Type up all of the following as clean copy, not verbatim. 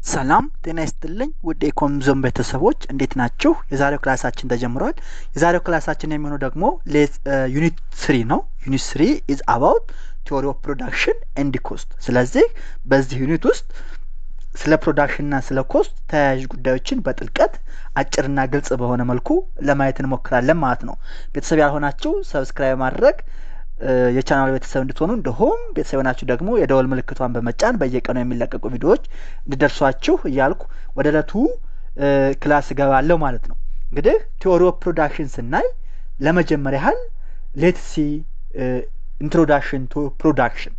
ሰላም ጤና ይስጥልኝ ውድ የኢኮኖሚዝም ቤተሰቦች እንዴት ናችሁ? የዛሬው ክላሳችን ተጀምሯል። የዛሬው ክላሳችን የሚሆነው ደግሞ ዩኒት 3 ነው። ዩኒት 3 ኢዝ አባውት ቲዮሪ ኦፍ ፕሮዳክሽን ኤንድ ኮስት። ስለዚህ በዚህ ዩኒት ውስጥ ስለ ፕሮዳክሽንና ስለ ኮስት ተያያዥ ጉዳዮችን በጥልቀት አጭርና ግልጽ በሆነ መልኩ ለማየት እንሞክራለን ማለት ነው። ቤተሰብ ያልሆናችሁ ሰብስክራይብ ማድረግ የቻናል ቤተሰብ እንድትሆኑ እንደሆም ቤተሰብ ናችሁ ደግሞ የደወል ምልክቷን በመጫን በየቀኑ የሚለቀቁ ቪዲዮዎች እንዲደርሷችሁ እያልኩ ወደ ዕለቱ ክላስ እገባለሁ ማለት ነው። እንግዲህ ቲዮሪ ኦፍ ፕሮዳክሽን ስናይ ለመጀመሪያ ያህል ሌትስ ሲ ኢንትሮዳክሽን ቱ ፕሮዳክሽን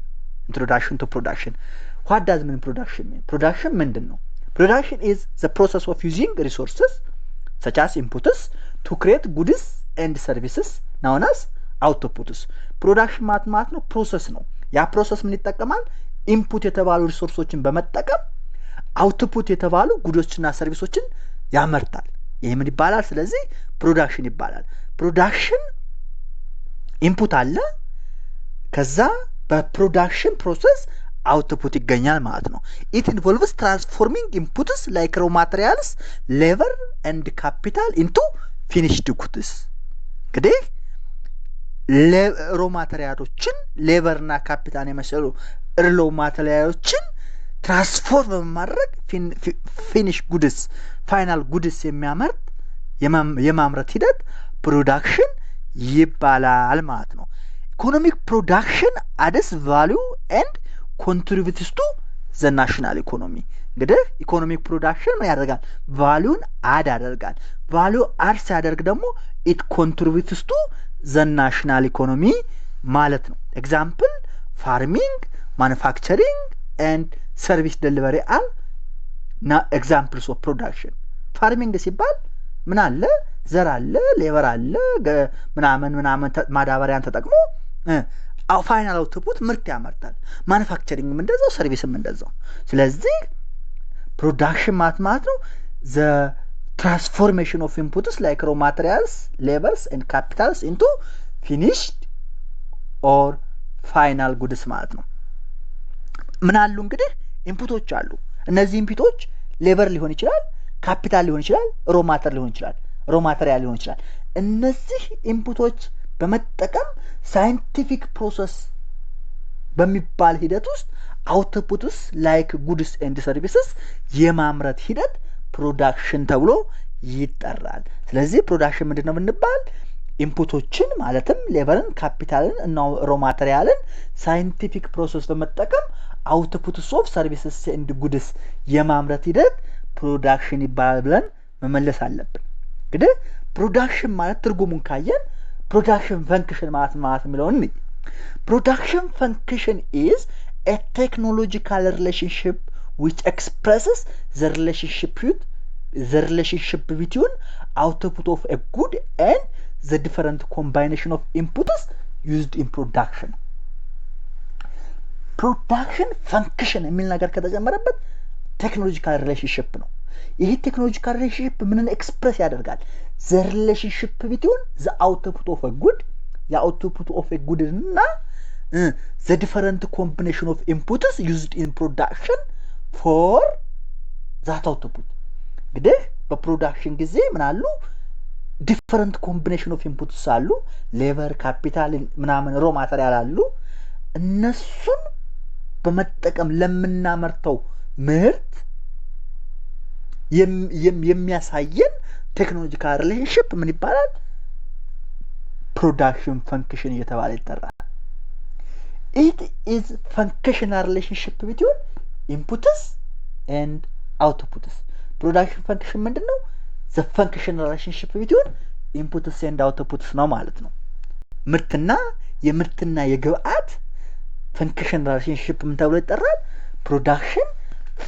ዋት ዳዝ ሚን ፕሮዳክሽን ሚን? ፕሮዳክሽን ምንድን ነው? ፕሮዳክሽን ኢዝ ዘ ፕሮሰስ ኦፍ ዩዚንግ ሪሶርስስ ሰች አስ ኢንፑትስ ቱ ክሬት ጉድስ ኤንድ ሰርቪስስ ናውን አስ አውትፑትስ። ፕሮዳክሽን ማለት ነው ፕሮሰስ ነው። ያ ፕሮሰስ ምን ይጠቀማል? ኢንፑት የተባሉ ሪሶርሶችን በመጠቀም አውትፑት የተባሉ ጉዶችና ሰርቪሶችን ያመርታል። ይህ ምን ይባላል? ስለዚህ ፕሮዳክሽን ይባላል። ፕሮዳክሽን ኢንፑት አለ፣ ከዛ በፕሮዳክሽን ፕሮሰስ አውትፑት ይገኛል ማለት ነው። ኢት ኢንቮልቭስ ትራንስፎርሚንግ ኢንፑትስ ላይክ ሮ ማቴሪያልስ ሌበር ኤንድ ካፒታል ኢንቱ ፊኒሽድ ጉድስ። እንግዲህ ሮ ማቴሪያሎችን ሌበርና ካፒታል የመሰሉ ሮ ማቴሪያሎችን ትራንስፎርም በማድረግ ፊኒሽ ጉድስ ፋይናል ጉድስ የሚያመርት የማምረት ሂደት ፕሮዳክሽን ይባላል ማለት ነው። ኢኮኖሚክ ፕሮዳክሽን አድስ ቫሊዩ ኤንድ ኮንትሪቢዩትስ ቱ ዘ ናሽናል ኢኮኖሚ። እንግዲህ ኢኮኖሚክ ፕሮዳክሽን ምን ያደርጋል? ቫሊዩን አድ ያደርጋል። ቫሊዩ አድ ሲያደርግ ደግሞ ኢት ኮንትሪቢዩትስ ቱ ዘ ናሽናል ኢኮኖሚ ማለት ነው። ኤግዛምፕል ፋርሚንግ፣ ማኑፋክቸሪንግ ኤንድ ሰርቪስ ደሊቨሪ አር ኤግዛምፕልስ ኦፍ ፕሮዳክሽን። ፋርሚንግ ሲባል ምን አለ? ዘር አለ፣ ሌበር አለ፣ ምናምን ማዳበሪያን ተጠቅሞ ፋይናል አውትፑት ምርት ያመርታል። ማኑፋክቸሪንግም እንደዛው፣ ሰርቪስም እንደዛው። ስለዚህ ፕሮዳክሽን ማለት ነው ዘ ትራንስፎርሜሽን ኦፍ ኢንፑትስ ላይክ ሮ ማቴሪያልስ ሌበርስ ኤንድ ካፒታልስ ኢንቱ ፊኒሽድ ኦር ፋይናል ጉድስ ማለት ነው። ምን አሉ እንግዲህ ኢንፑቶች አሉ። እነዚህ ኢንፑቶች ሌበር ሊሆን ይችላል፣ ካፒታል ሊሆን ይችላል፣ ሮ ማቴሪያል ሊሆን ይችላል። እነዚህ ኢንፑቶች በመጠቀም ሳይንቲፊክ ፕሮሰስ በሚባል ሂደት ውስጥ አውትፑትስ ላይክ ጉድስ ኤንድ ሰርቪስስ የማምረት ሂደት ፕሮዳክሽን ተብሎ ይጠራል። ስለዚህ ፕሮዳክሽን ምንድን ነው ብንባል ኢንፑቶችን ማለትም ሌበርን፣ ካፒታልን እና ሮ ማቴሪያልን ሳይንቲፊክ ፕሮሰስ በመጠቀም አውትፑትስ ኦፍ ሰርቪስስ ኤንድ ጉድስ የማምረት ሂደት ፕሮዳክሽን ይባላል ብለን መመለስ አለብን። እንግዲህ ፕሮዳክሽን ማለት ትርጉሙን ካየን ፕሮዳክሽን ፈንክሽን ማለት የሚለውን እንይ። ፕሮዳክሽን ፈንክሽን ኢዝ ኤ ቴክኖሎጂካል ሪሌሽንሽፕ which expresses the relationship between output of a good and the different combination of inputs used in production. ፕሮዳክሽን ፈንክሽን የሚል ነገር ከተጨመረበት ቴክኖሎጂካል ሪሌሽንሽፕ ነው። ይህ ቴክኖሎጂካል ሪሌሽንሽፕ ምንን ኤክስፕረስ ያደርጋል? ዘ ሪሌሽንሽፕ ቢትዊን ዘ አውትፑት ኦፍ ጉድ የአውትፑት ኦፍ ጉድ እና ዘ ዲፈረንት ኮምቢኔሽን ኦፍ ኢንፑትስ ዩዝድ ኢን ፕሮዳክሽን ፎር ዛት አውትፑት። እንግዲህ በፕሮዳክሽን ጊዜ ምን አሉ? ዲፈረንት ኮምቢኔሽን ኦፍ ኢንፑትስ አሉ። ሌበር፣ ካፒታል ምናምን ሮ ማቴሪያል አሉ። እነሱን በመጠቀም ለምናመርተው ምርት የሚያሳየን ቴክኖሎጂካል ሪሌሽንሽፕ ምን ይባላል? ፕሮዳክሽን ፈንክሽን እየተባለ ይጠራል። ኢት ኢዝ ፈንክሽናል ሪሌሽንሽፕ ቢትዊን ኢንፑትስ ኤንድ አውትፑትስ። ፕሮዳክሽን ፈንክሽን ምንድን ነው? ዘ ፈንክሽናል ሪሌሽንሽፕ ቢትዊን ኢንፑትስ ኤንድ አውትፑትስ ነው ማለት ነው። የምርትና የግብአት ፈንክሽናል ሪሌሽንሽፕ ምን ተብሎ ይጠራል? ፕሮዳክሽን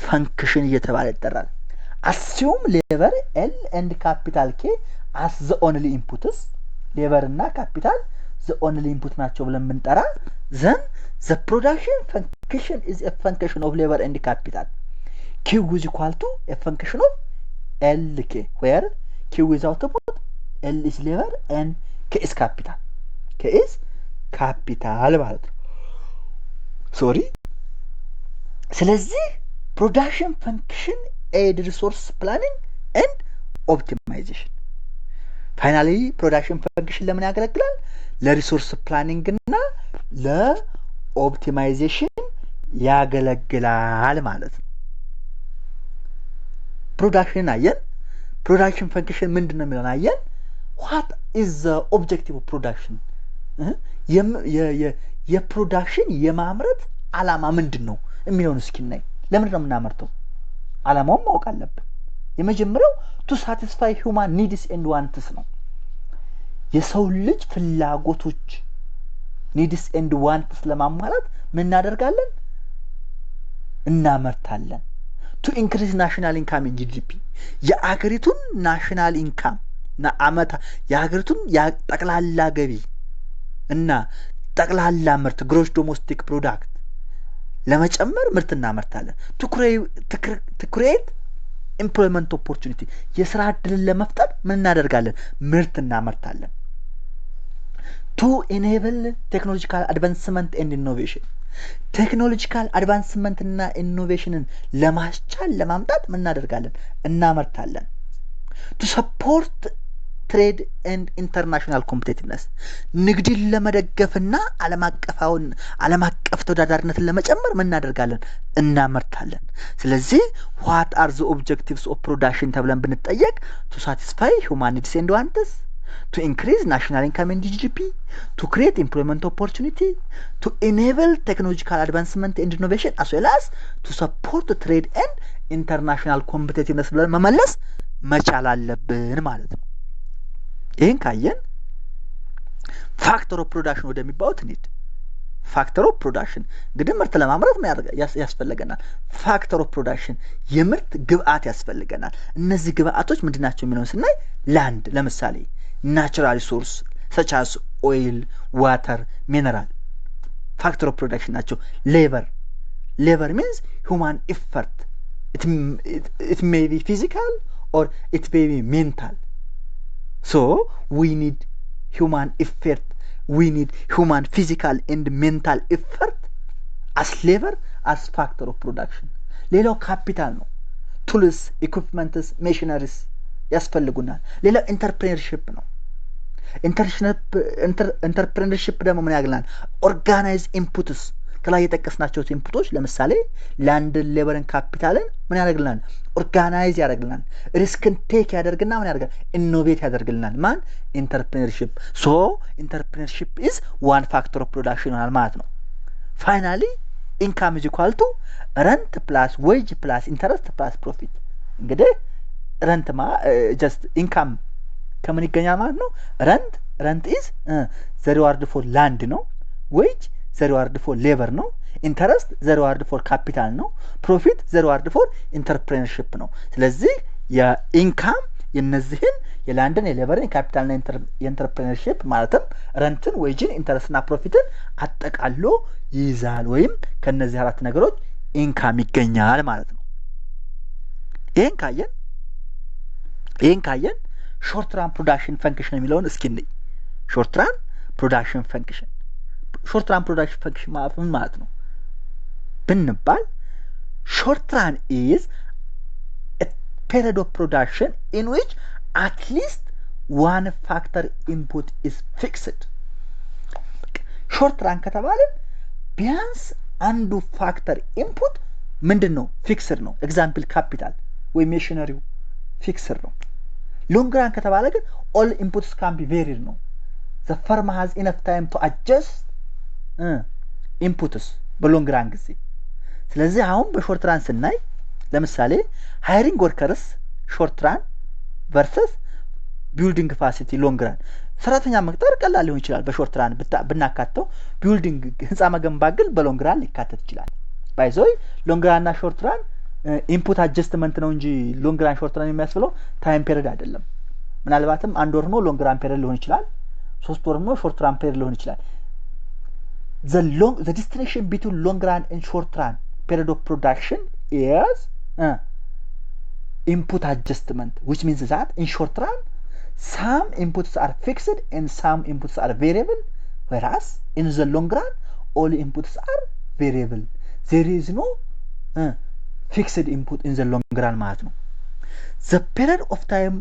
ፈንክሽን እየተባለ ይጠራል። አስዩም ሌበር ኤል ኤንድ ካፒታል ኬ አስ ዘ ኦንሊ ኢንፑትስ፣ ሌበር እና ካፒታል ዘ ኦንሊ ኢንፑት ናቸው ብለን ብንጠራ ዘን ዘ ፕሮዳክሽን ፈንክሽን ኢዝ ኤ ፈንክሽን ኦፍ ሌበር ኤንድ ካፒታል ኪው ኢዝ ኢኳል ቱ ኤ ፈንክሽን ኦፍ ኤል ኬ ዌር ኪው ኢዝ አውትፑት ኤል ኢዝ ሌበር ኤንድ ኬ ኢዝ ካፒታል ማለት ነው። ሶሪ ስለዚህ production function aid resource planning and optimization finally production function ለምን ያገለግላል ለሪሶርስ ፕላኒንግ እና ለኦፕቲማይዜሽን ያገለግላል ማለት ነው production አየን production function ምንድነው የሚለው አየን what is the objective of production የፕሮዳክሽን የማምረት ዓላማ ምንድነው የሚለውን እስኪ እናይ ለምን ነው የምናመርተው ዓላማውን ማወቅ አለብን የመጀመሪያው to satisfy human needs and wants ነው የሰው ልጅ ፍላጎቶች needs and wants ለማሟላት ምን እናደርጋለን እናመርታለን to increase national income in GDP የአገሪቱን national income እና አመታ የሀገሪቱን ጠቅላላ ገቢ እና ጠቅላላ ምርት gross domestic product ለመጨመር ምርት እናመርታለን to create employment opportunity የሥራ ዕድልን ለመፍጠር ምን እናደርጋለን ምርት እናመርታለን to enable technological advancement and innovation technological advancement እና innovationን ለማስቻል ለማምጣት ምን እናደርጋለን እናመርታለን to support trade and international competitiveness ንግድን ለመደገፍና ዓለም አቀፍ ተወዳዳሪነትን ለመጨመር ምን እናደርጋለን እናመርታለን ስለዚህ what are the objectives of production ተብለን ብንጠየቅ to satisfy human needs and wants to increase national income and GDP to create employment opportunity to enable technological advancement and innovation as well as to support trade and international competitiveness ብለን መመለስ መቻል አለብን ማለት ነው ይሄን ካየን ፋክተር ኦፍ ፕሮዳክሽን ወደሚባሉት እንሂድ ፋክተር ኦፍ ፕሮዳክሽን እንግዲህ ምርት ለማምረት ምን ያስፈልገናል ፋክተር ኦፍ ፕሮዳክሽን የምርት ግብአት ያስፈልገናል እነዚህ ግብአቶች ምንድናቸው የሚለውን ስናይ ላንድ ለምሳሌ ናቹራል ሪሶርስ such as oil water mineral factor of production ናቸው labor means human effort it may be physical or it may be mental so we need human effort we need human physical and mental effort as labor as factor of production ሌላው ካፒታል ነው tools equipments machineries ያስፈልጉናል ሌላው entrepreneurship ነው entrepreneurship ደግሞ ምን ያገላል organize inputs ከላይ የጠቀስናቸው ኢንፑቶች ለምሳሌ ላንድ ሌበርን ካፒታልን ምን ያደርግልናል ኦርጋናይዝ ያደርግልናል ሪስክን ቴክ ያደርግና ምን ያደርጋል ኢኖቬት ያደርግልናል ማን ኢንተርፕረነርሺፕ ሶ ኢንተርፕረነርሺፕ ኢዝ ዋን ፋክተር ኦፍ ፕሮዳክሽን ማለት ነው ፋይናሊ ኢንካም ኢዝ ኢኳል ቱ ረንት ፕላስ ዌጅ ፕላስ ኢንተረስት ፕላስ ፕሮፊት እንግዲህ ረንት ጀስት ኢንካም ከምን ይገኛል ማለት ነው ረንት ኢዝ ዘ ሪዋርድ ፎር ላንድ ነው ዌጅ the reward for labor no interest the reward for capital no profit the reward for entrepreneurship ነው ስለዚህ የኢንካም የነዚህን የላንድን የሌበርን የካፒታልና የኢንተርፕረነርሺፕ ማለትም ረንትን ዌጅን ኢንተረስትና ፕሮፊትን አጠቃሎ ይይዛል ወይም ከነዚህ አራት ነገሮች ኢንካም ይገኛል ማለት ነው ይሄን ካየን ሾርት ራን ፕሮዳክሽን ፈንክሽን የሚለውን እስኪ እንይ ሾርት ራን ፕሮዳክሽን ፈንክሽን short run production function ማለት ነው ብንባል short run is a period of production in which at least one factor input is fixed short run ከተባለ ቢያንስ አንዱ ፋክተር ኢንፑት ምንድነው ፊክስድ ነው ኤግዛምፕል ካፒታል ወይ ማሽነሪው ፊክስድ ነው ሎንግ ራን ከተባለ ግን all inputs can be varied ነው the firm has enough time to adjust ኢንፑትስ በሎንግ ራን ጊዜ ስለዚህ አሁን በሾርት ራን ስናይ ለምሳሌ ሃይሪንግ ወርከርስ ሾርት ራን ቨርሰስ ቢልዲንግ ፋሲሊቲ ሎንግ ራን ሰራተኛ መቅጠር ቀላል ሊሆን ይችላል በሾርት ራን ብናካተው ቢልዲንግ ህንጻ መገንባት ግን በሎንግ ራን ሊካተት ይችላል ባይዞይ ሎንግ ራን እና ሾርት ራን ኢንፑት አጀስትመንት ነው እንጂ ሎንግ ራን ሾርት ራን የሚያስብለው ታይም ፔሪድ አይደለም ምናልባትም አንድ ወር ነው ሎንግ ራን ፔሪድ ሊሆን ይችላል 3 ወር ነው ሾርት ራን ፔሪድ ሊሆን ይችላል the distinction between long run and short run period of production is input adjustment which means that in short run some inputs are fixed and some inputs are variable whereas in the long run all inputs are variable there is no fixed input in the long run ማለት ነው። the period of time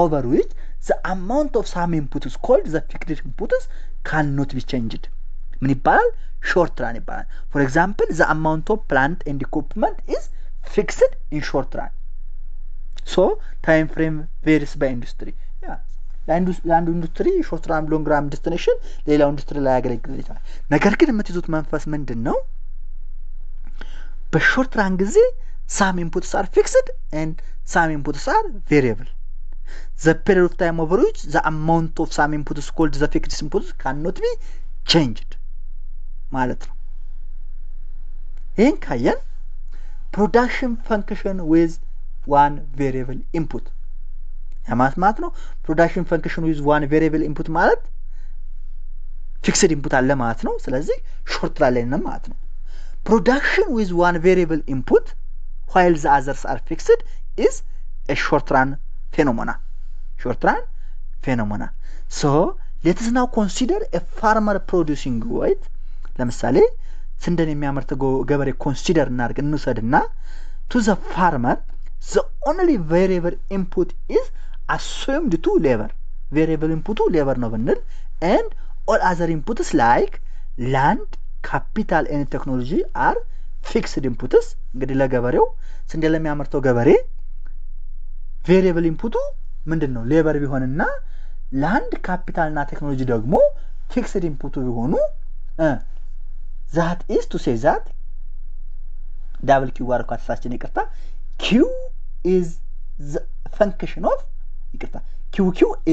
over which the amount of some input is called the fixed input cannot be changed ምን ይባላል? short run ይባላል። for example the amount of plant and equipment is fixed in short run. so time frame varies by industry. ለአንዱ ኢንዱስትሪ ሾርት ራን ሎንግ ራን ዴስቲኔሽን ሌላው ኢንዱስትሪ ላይ ያገለግል ይችላል። ነገር ግን የምትይዙት መንፈስ ምንድነው? በሾርት ራን ጊዜ some inputs are fixed and some inputs are variable. the period of time over which the amount of some inputs called the fixed inputs cannot be changed ማለት ነው። ይህን ካየን production function with one variable input ማለት ነው። production function with one variable input ማለት fixed input አለ ማለት ነው። ስለዚህ short run ላይ ነው ማለት ነው። production with one variable input while the others are fixed is a short run phenomena. so let us now consider a farmer producing wheat. ለምሳሌ ስንዴን የሚያመርት ገበሬ ኮንሲደር እናድርግ እንውሰድና to the farmer the only variable input is assumed to labor. variable input labor ነው ብንል and all other inputs like land, capital and technology are fixed inputs. እንግዲህ ለገበሬው ስንዴ ለሚያመርተው ገበሬ variable input ምንድነው? ሌበር ቢሆንና land, capital እና technology ደግሞ fixed input ቢሆኑ that is to say that double q ዋርኳ ተሳችን ይቅርታ q is the function of ይቅርታ q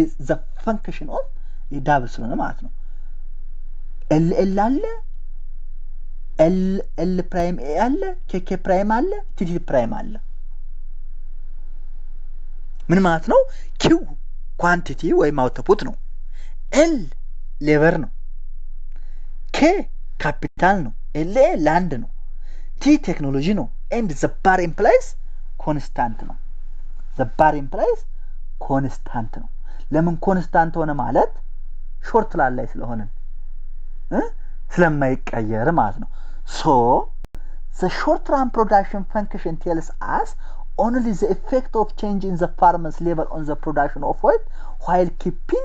is the function of double ስለሆነ ማለት ነው። l አለ l prime a አለ kk prime አለ tt prime አለ ምን ማለት ነው? q quantity ወይም አውትፑት ነው። l ሌበር ነው። k ካፒታል ነው። l ላንድ ነው። t ቴክኖሎጂ ነው። and the bar implies constant ነው። the bar implies constant ነው። ለምን ኮንስታንት ሆነ ማለት ሾርት ላን ላይ ስለሆነ ስለማይቀየር ማለት ነው። so the short run production function tells us only the effect of changing the farmer's labor on the production of wheat while keeping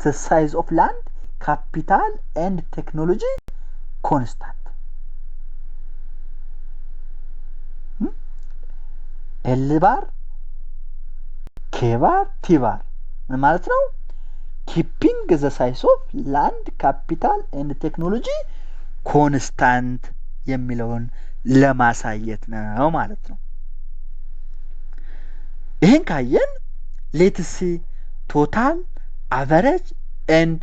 the size of land, capital and technology constant. L bar, K bar, T bar ምን ማለት ነው? keeping the size of land, capital and technology constant የሚለውን ለማሳየት ነው ማለት ነው። ይሄን ካየን let's see total, average and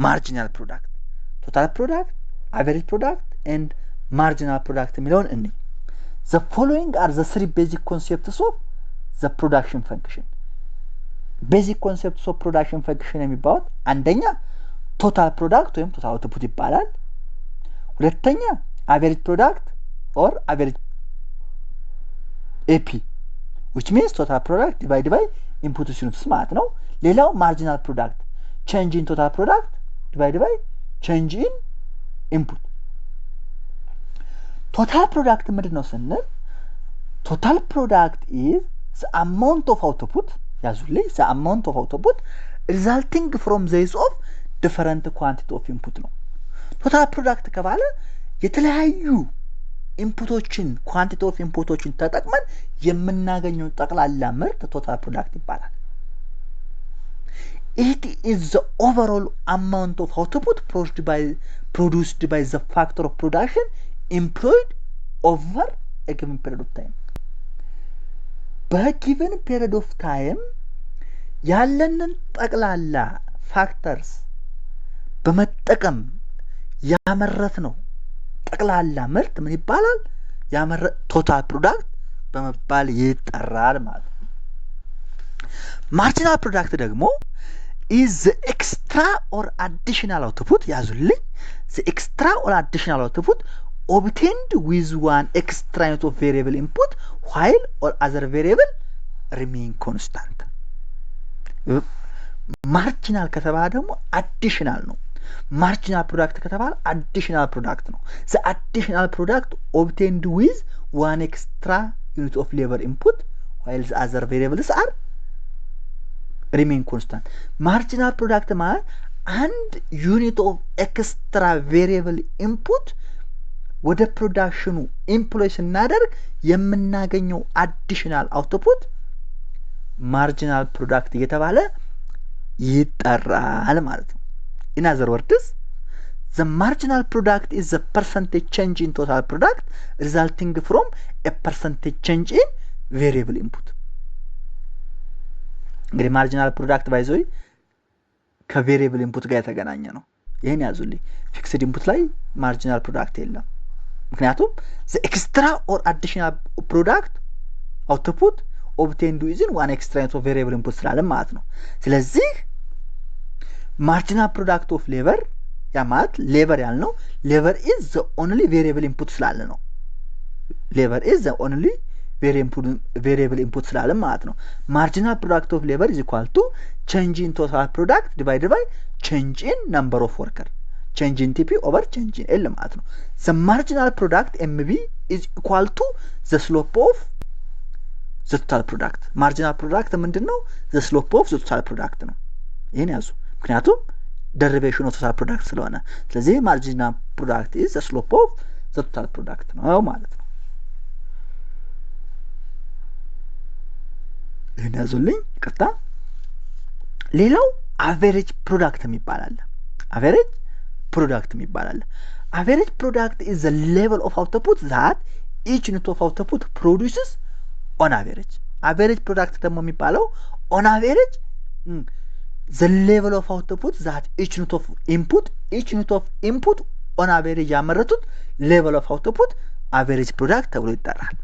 marginal product. total product, average product and marginal product የሚለውን እንይ። the following are the three basic concepts of the production function. basic concepts of production function የሚባሉት አንደኛ total product ወይም total output ይባላል። ሁለተኛ average product or average AP which means total product divided by input units ማለት ነው። ሌላው marginal product change in total product divided by change in input. total product ምንድነው ስንል total product is the amount of output ያዙልኝ the amount of output resulting from the use of different quantity of input ነው። total product ከባለ የተለያዩ ኢንፑቶችን ኳንቲቲ ኦፍ ኢንፑቶችን ተጠቅመን የምናገኘው ጠቅላላ ምርት total product ይባላል። it is the overall amount of output produced by the factor of production employed over a given period of time. በgiven period of time ያለንን ጠቅላላ ፋክተርስ በመጠቀም ያመረት ነው ጠቅላላ ምርት ምን ይባላል? ያመረት total product በመባል ይጠራል ማለት ነው። marginal product ደግሞ is the extra or additional output ያዙልኝ the extra or additional output obtained with one extra unit of variable input while all other variable remain constant. marginal ከተባለ ደግሞ additional ነው። marginal product ከተባለ additional product ነው። the additional product obtained with one extra unit of labor input while the other variables are remain constant marginal product ማለት አንድ ዩኒት ኦፍ ኤክስትራ ቬሪየብል ኢንፑት ወደ ፕሮዳክሽኑ ኢምፕሎይ ስናደርግ የምናገኘው አዲሽናል አውትፑት ማርጂናል ፕሮዳክት እየተባለ ይጠራል ማለት ነው in other words the marginal product is the percentage change in total product resulting from a percentage change in variable input እንግዲህ ማርጂናል ፕሮዳክት ባይዞይ ከቬሪየብል ኢንፑት ጋር የተገናኘ ነው ይሄን ያዙልኝ ፊክስድ ኢንፑት ላይ ማርጂናል ፕሮዳክት የለም ምክንያቱም the extra or additional product output obtained using one extra unit of variable input ስላለ ማለት ነው ስለዚህ marginal product of labor ያ ማለት labor ያልነው labor is the only variable input ስላለ ነው labor is the only variable input ስላለ ማለት ነው marginal product of labor is equal to change in total product divided by change in number of worker change in TP over change in L ማለት ነው the marginal product MB is equal to the slope of the total product marginal product ምንድነው the slope of the total product ነው ይሄን ያዙ ምክንያቱም derivation of total product ስለሆነ ስለዚህ marginal product is the slope of the total product ነው ማለት ነው ይሄን ያዙልኝ ይቅርታ ሌላው average product የሚባላል average product የሚባላል average product is the level of output that each unit of output produces on average product ደግሞ የሚባለው on average the level of output that each unit of input on average ያመረቱት level of output average product ተብሎ ይጠራል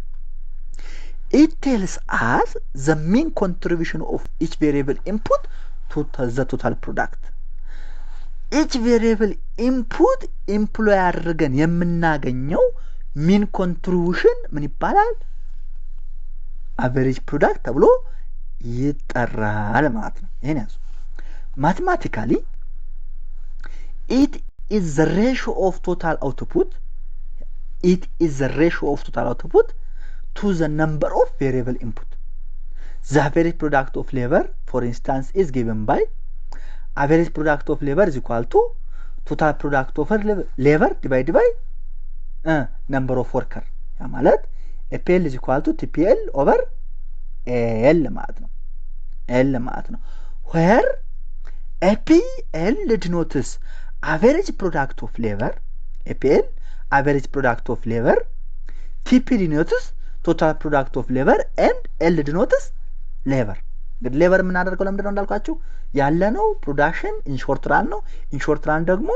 it tells us the mean contribution of each variable input to the total product each variable input employ አድርገን የምናገኘው mean contribution ምን ይባላል average product ተብሎ ይጠራል ማለት ነው ይሄን ያዙ mathematically it is the ratio of total output to the number of variable input the average product of labor for instance is given by average product of labor is equal to total product of labor divided by number of worker ያ ማለት APL is equal to TPL over L ማለት ነው where APL denotes average product of labor APL average product of labor TP denotes total product of labor and L denotes labor እንግዲህ ሌበር ምን አደርገው ለምንድነው እንዳልኳችሁ ያለነው ፕሮዳክሽን ኢን ሾርት ራን ነው ኢን ሾርት ራን ደግሞ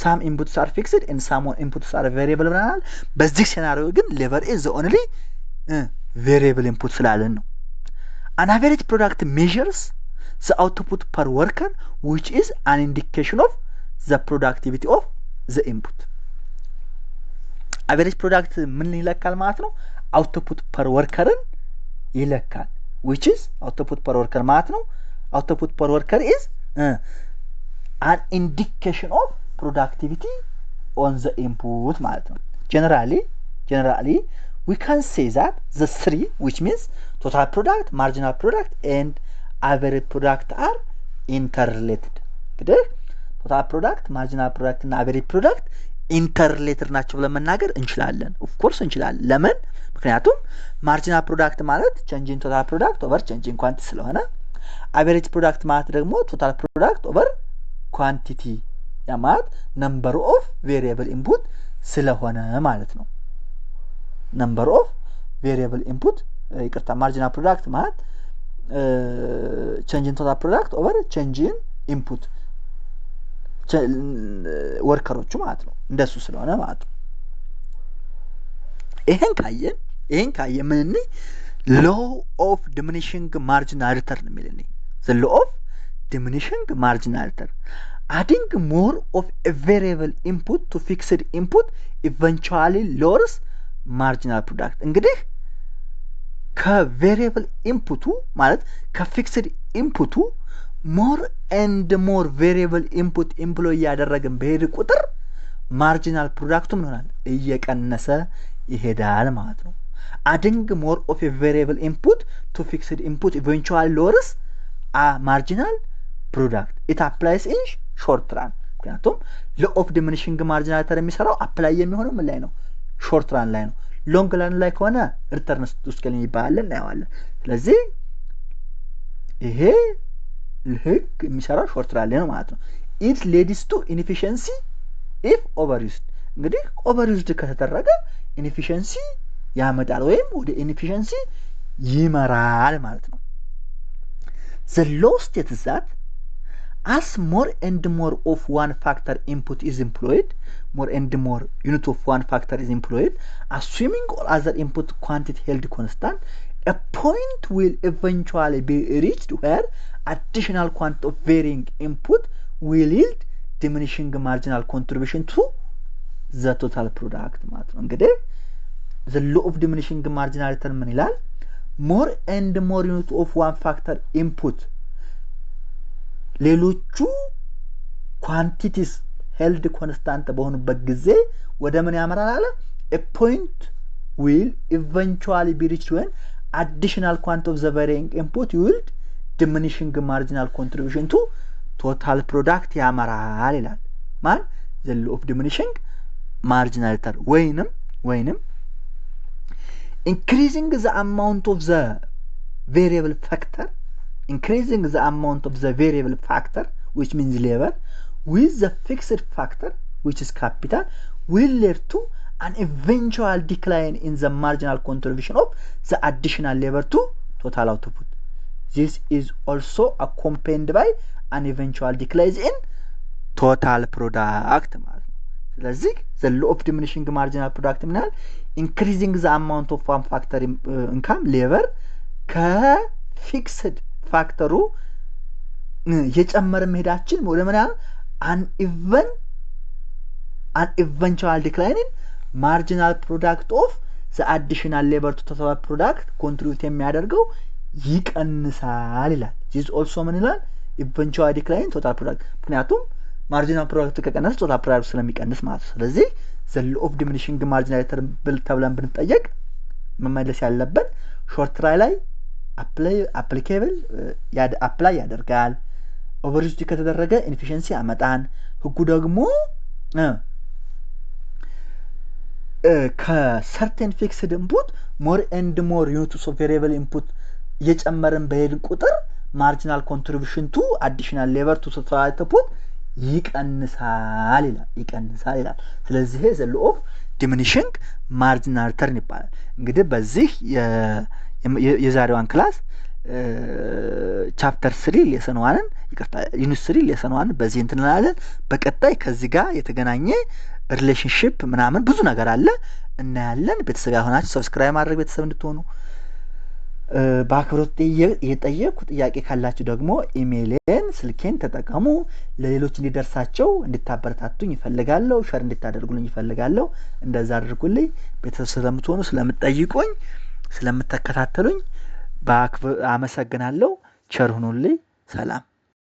some inputs are fixed and some inputs are variable ብለናል በዚህ ሴናሪዮ ግን labor is the only variable input ስላለን ነው an average product measures the output per worker which is an indication of the productivity of the input average product ምን ይለካል ማለት ነው output per worker ይለካል which is output per worker ማለት ነው output per worker is an indication of productivity on the input ማለት ነው generally we can say that the three which means total product marginal product and average product are interrelated እንግዲህ total product marginal product እና average product interrelated ናቸው ብለን መናገር እንችላለን of course እንችላለን ለምን ምክንያቱም marginal product ማለት change in total product over change in quantity ስለሆነ average product ማለት ደግሞ total product over quantity ያ ማለት number of variable input ስለሆነ ማለት ነው number of variable input ይቅርታ marginal product ማለት change in total product over change in input ወርከሮቹ ማለት ነው እንደሱ ስለሆነ ማለት ነው ይሄን ካየን ምን law of diminishing marginal return የሚልኝ the law of diminishing marginal return adding more of a variable input to fixed input eventually lowers marginal product እንግዲህ ከቬሪየብል ኢንፑቱ ማለት ከፊክስድ ኢንፑቱ more and more variable input employ ያደረገን በሄድ ቁጥር marginal product ምን ይሆናል እየቀነሰ ይሄዳል ማለት ነው adding more of a variable input to fixed input eventually lowers a marginal product. It applies in short run. ምክንያቱም law of diminishing marginality የሚሰራው apply የሚሆነው ምን ላይ ነው? short run ላይ ነው። long run ላይ ከሆነ return to scale ይባላል እናየዋለን። ስለዚህ ይሄ ህግ የሚሰራው short run ላይ ነው ማለት ነው። it leads to inefficiency if overused. እንግዲህ overused ከተደረገ inefficiency ያመጣል ወይም ወደ inefficiency ይመራል ማለት ነው። The law states that as more and more of one factor input is employed, more and more unit of one factor is employed, assuming all other input quantity held constant, a point will eventually be reached where additional quantity of varying input will yield diminishing marginal contribution to the total product ማለት ነው። እንግዲህ the law of diminishing marginality ምን ይላል? more and more unit of one factor input ሌሎቹ quantities held constant በሆኑበት ጊዜ ወደ ምን ያመራል አለ? a point will eventually be reached when additional quantity of the varying input yield diminishing marginal contribution to total product ያመራል ይላል። ማን? the law of diminishing marginality ወይንም increasing the amount of the variable factor which means labor with the fixed factor which is capital will lead to an eventual decline in the marginal contribution of the additional labor to total output. This is also accompanied by an eventual decline in total product ማለት ነው። ስለዚህ the law of diminishing marginal product ምናል increasing the amount of one factor income labor ከፊክስድ ፋክተሩ የጨመረ መሄዳችን ወደ ምን ያህል an eventual decline in marginal product of the additional labor to total product contribute የሚያደርገው ይቀንሳል ይላል። this also ምን ይላል? eventual decline total product ምክንያቱም marginal product ከቀነሰ total product ስለሚቀንስ ማለት ነው። ስለዚህ the law of diminishing marginality ተብለን ብንጠየቅ መመለስ ያለበት short run ላይ applicable apply ያደርጋል። overused ከተደረገ inefficiency ያመጣን። ህጉ ደግሞ ከcertain fixed input more and more units of variable input እየጨመረን በሄድን ቁጥር marginal contribution to additional labor to total output ይቀንሳል ይላል። ስለዚህ the law of diminishing marginality ይባላል። እንግዲህ በዚህ የዛሬዋን ክላስ ቻፕተር 3 ሌሰን 1 ዩኒት 3 ሌሰን 1 በዚህ እንትናለን። በቀጣይ ከዚህ ጋር የተገናኘ ሪሌሽንሺፕ ምናምን ብዙ ነገር አለ እናያለን። ቤተሰብ ያሆናችሁ ሰብስክራይብ ማድረግ ቤተሰብ እንድትሆኑ በአክብሮት እየጠየቅኩ ጥያቄ ካላችሁ ደግሞ ኢሜይሌን ስልኬን ተጠቀሙ። ለሌሎች እንዲደርሳቸው እንድታበረታቱኝ ይፈልጋለሁ። ሼር እንድታደርጉልኝ ይፈልጋለሁ። እንደዛ አድርጉልኝ። ቤተሰብ ስለምትሆኑ ስለምትጠይቁኝ ስለምትከታተሉኝ አመሰግናለሁ። ቸር ሁኑልኝ። ሰላም